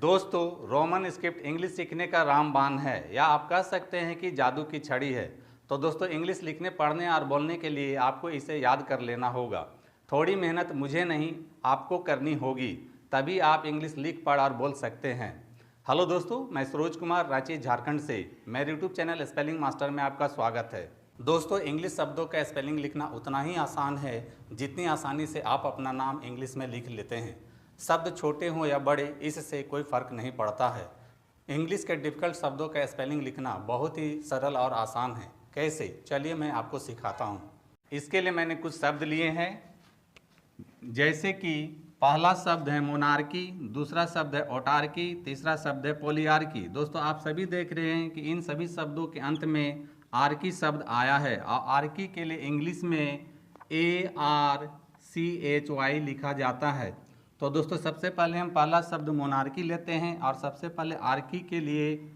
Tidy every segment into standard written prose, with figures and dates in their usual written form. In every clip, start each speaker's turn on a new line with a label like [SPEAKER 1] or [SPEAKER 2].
[SPEAKER 1] दोस्तों, Roman script English सीखने का रामबाण है या आप कह सकते हैं कि जादू की छड़ी है। तो दोस्तों, इंग्लिश लिखने, पढ़ने और बोलने के लिए आपको इसे याद कर लेना होगा। थोड़ी मेहनत मुझे नहीं, आपको करनी होगी, तभी आप इंग्लिश लिख पढ़ और बोल सकते हैं। हेलो दोस्तों, मैं सरोज कुमार, रांची झारखंड से मेरे यूट्यूब चैनल स्पेलिंग मास्टर में आपका स्वागत है। दोस्तों, इंग्लिश शब्दों का स्पेलिंग लिखना उतना ही आसान है जितनी आसानी से आप अपना नाम इंग्लिश में लिख लेते हैं। शब्द छोटे हों या बड़े, इससे कोई फ़र्क नहीं पड़ता है। इंग्लिश के डिफ़िकल्ट शब्दों का स्पेलिंग लिखना बहुत ही सरल और आसान है। कैसे? चलिए मैं आपको सिखाता हूँ। इसके लिए मैंने कुछ शब्द लिए हैं, जैसे कि पहला शब्द है मोनार्की, दूसरा शब्द है ऑटार्की, तीसरा शब्द है पोलियार्की। दोस्तों, आप सभी देख रहे हैं कि इन सभी शब्दों के अंत में आर्की शब्द आया है और आर्की के लिए इंग्लिश में ARCHY लिखा जाता है। तो दोस्तों, सबसे पहले हम पहला शब्द मोनार्की लेते हैं और सबसे पहले आर्की के लिए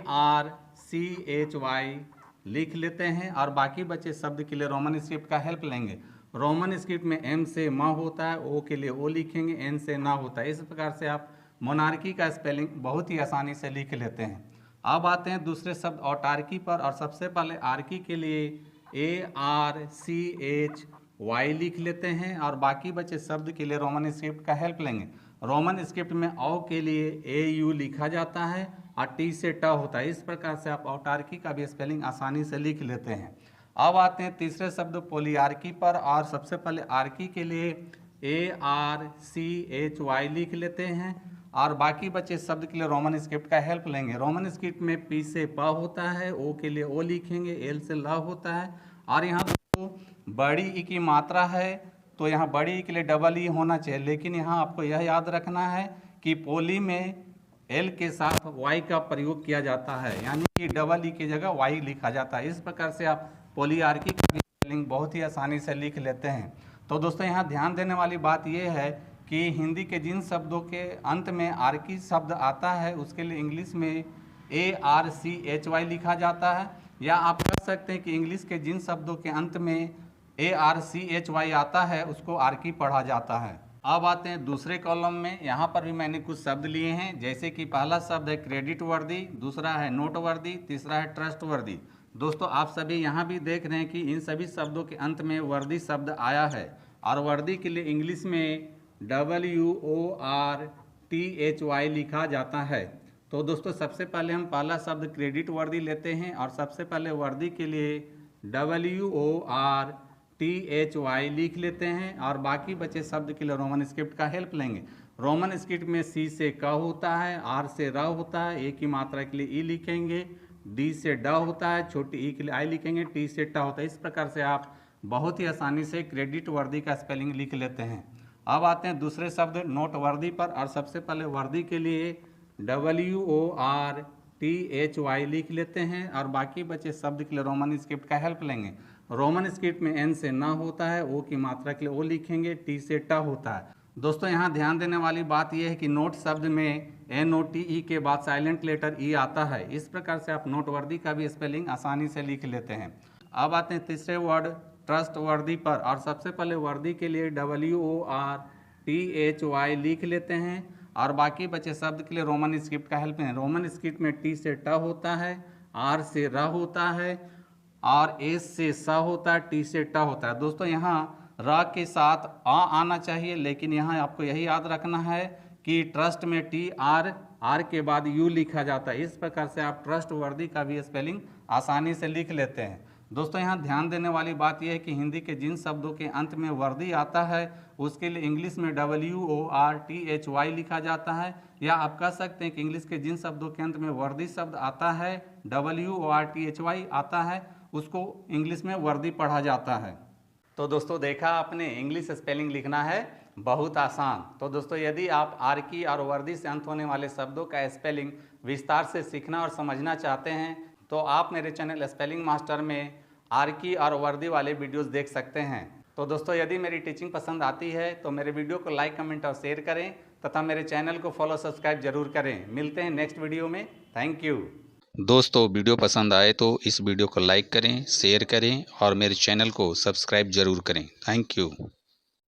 [SPEAKER 1] ARCHY लिख लेते हैं और बाकी बचे शब्द के लिए रोमन स्क्रिप्ट का हेल्प लेंगे। रोमन स्क्रिप्ट में M से म होता है, O के लिए O लिखेंगे, N से ना होता है। इस प्रकार से आप मोनार्की का स्पेलिंग बहुत ही आसानी से लिख लेते हैं। अब आते हैं दूसरे शब्द ऑटार्की पर और सबसे पहले आर्की के लिए ARCHY लिख लेते हैं और बाकी बचे शब्द के लिए रोमन स्क्रिप्ट का हेल्प लेंगे। रोमन स्क्रिप्ट में औ के लिए AU लिखा जाता है और T से ट होता है। इस प्रकार से आप ऑटार्की का भी स्पेलिंग आसानी से लिख लेते हैं। अब आते हैं तीसरे शब्द पोलियार्की पर और सबसे पहले आर्की के लिए ARCHY लिख लेते हैं और बाकी बचे शब्द के लिए रोमन स्क्रिप्ट का हेल्प लेंगे। रोमन स्क्रिप्ट में P से प होता है, O के लिए O लिखेंगे, L से ल होता है और यहाँ बड़ी ई की मात्रा है तो यहाँ बड़ी ई के लिए डबल ई होना चाहिए, लेकिन यहाँ आपको यह याद रखना है कि पोली में L के साथ Y का प्रयोग किया जाता है, यानी कि डबल ई की जगह Y लिखा जाता है। इस प्रकार से आप पोलियार्की का भी स्पेलिंग बहुत ही आसानी से लिख लेते हैं। तो दोस्तों, यहाँ ध्यान देने वाली बात यह है कि हिंदी के जिन शब्दों के अंत में आर्की शब्द आता है उसके लिए इंग्लिश में ARCHY लिखा जाता है, या आप कह सकते हैं कि इंग्लिश के जिन शब्दों के अंत में ARCHY आता है उसको आर्की पढ़ा जाता है। अब आते हैं दूसरे कॉलम में। यहाँ पर भी मैंने कुछ शब्द लिए हैं, जैसे कि पहला शब्द है क्रेडिट वर्दी, दूसरा है नोट वर्दी, तीसरा है ट्रस्ट वर्दी। दोस्तों, आप सभी यहाँ भी देख रहे हैं कि इन सभी शब्दों के अंत में वर्दी शब्द आया है और वर्दी के लिए इंग्लिश में WORTHY लिखा जाता है। तो दोस्तों, सबसे पहले हम पहला शब्द क्रेडिट वर्दी लेते हैं और सबसे पहले वर्दी के लिए WORTHY लिख लेते हैं और बाकी बचे शब्द के लिए रोमन स्क्रिप्ट का हेल्प लेंगे। रोमन स्क्रिप्ट में C से क होता है, R से र होता है, A की मात्रा के लिए E लिखेंगे, D से ड होता है, छोटी E के लिए I लिखेंगे, T से ट होता है। इस प्रकार से आप बहुत ही आसानी से क्रेडिट वर्दी का स्पेलिंग लिख लेते हैं। अब आते हैं दूसरे शब्द नोट वर्दी पर और सबसे पहले वर्दी के लिए WORTHY लिख लेते हैं और बाकी बचे शब्द के लिए रोमन स्क्रिप्ट का हेल्प लेंगे। रोमन स्क्रिप्ट में N से ना होता है, O की मात्रा के लिए O लिखेंगे, T से ट होता है। दोस्तों, यहाँ ध्यान देने वाली बात यह है कि नोट शब्द में NOTE के बाद साइलेंट लेटर E आता है। इस प्रकार से आप नोट वर्दी का भी स्पेलिंग आसानी से लिख लेते हैं। अब आते हैं तीसरे वर्ड ट्रस्ट वर्दी पर और सबसे पहले वर्दी के लिए WORTHY लिख लेते हैं और बाकी बचे शब्द के लिए रोमन स्क्रिप्ट का हेल्प है। रोमन स्क्रिप्ट में T से ट होता है, R से र होता है और S से स होता है, T से ट होता है। दोस्तों, यहाँ र के साथ आ आना चाहिए, लेकिन यहाँ आपको यही याद रखना है कि ट्रस्ट में TR के बाद U लिखा जाता है। इस प्रकार से आप ट्रस्ट वर्दी का भी स्पेलिंग आसानी से लिख लेते हैं। दोस्तों, यहाँ ध्यान देने वाली बात यह है कि हिंदी के जिन शब्दों के अंत में वर्दी आता है उसके लिए इंग्लिश में WORTHY लिखा जाता है, या आप कह सकते हैं कि इंग्लिश के जिन शब्दों के अंत में वर्दी शब्द आता है, WORTHY आता है, उसको इंग्लिश में वर्दी पढ़ा जाता है। तो दोस्तों, देखा आपने, इंग्लिश स्पेलिंग लिखना है बहुत आसान। तो दोस्तों, यदि आप आर्की और वर्दी से अंत होने वाले शब्दों का स्पेलिंग विस्तार से सीखना और समझना चाहते हैं तो आप मेरे चैनल स्पेलिंग मास्टर में आर्की और वर्दी वाले वीडियोस देख सकते हैं। तो दोस्तों, यदि मेरी टीचिंग पसंद आती है तो मेरे वीडियो को लाइक, कमेंट और शेयर करें तथा मेरे चैनल को फॉलो, सब्सक्राइब जरूर करें। मिलते हैं नेक्स्ट वीडियो में। Thank you.
[SPEAKER 2] दोस्तों, वीडियो पसंद आए तो इस वीडियो को लाइक करें, शेयर करें और मेरे चैनल को सब्सक्राइब जरूर करें। Thank you.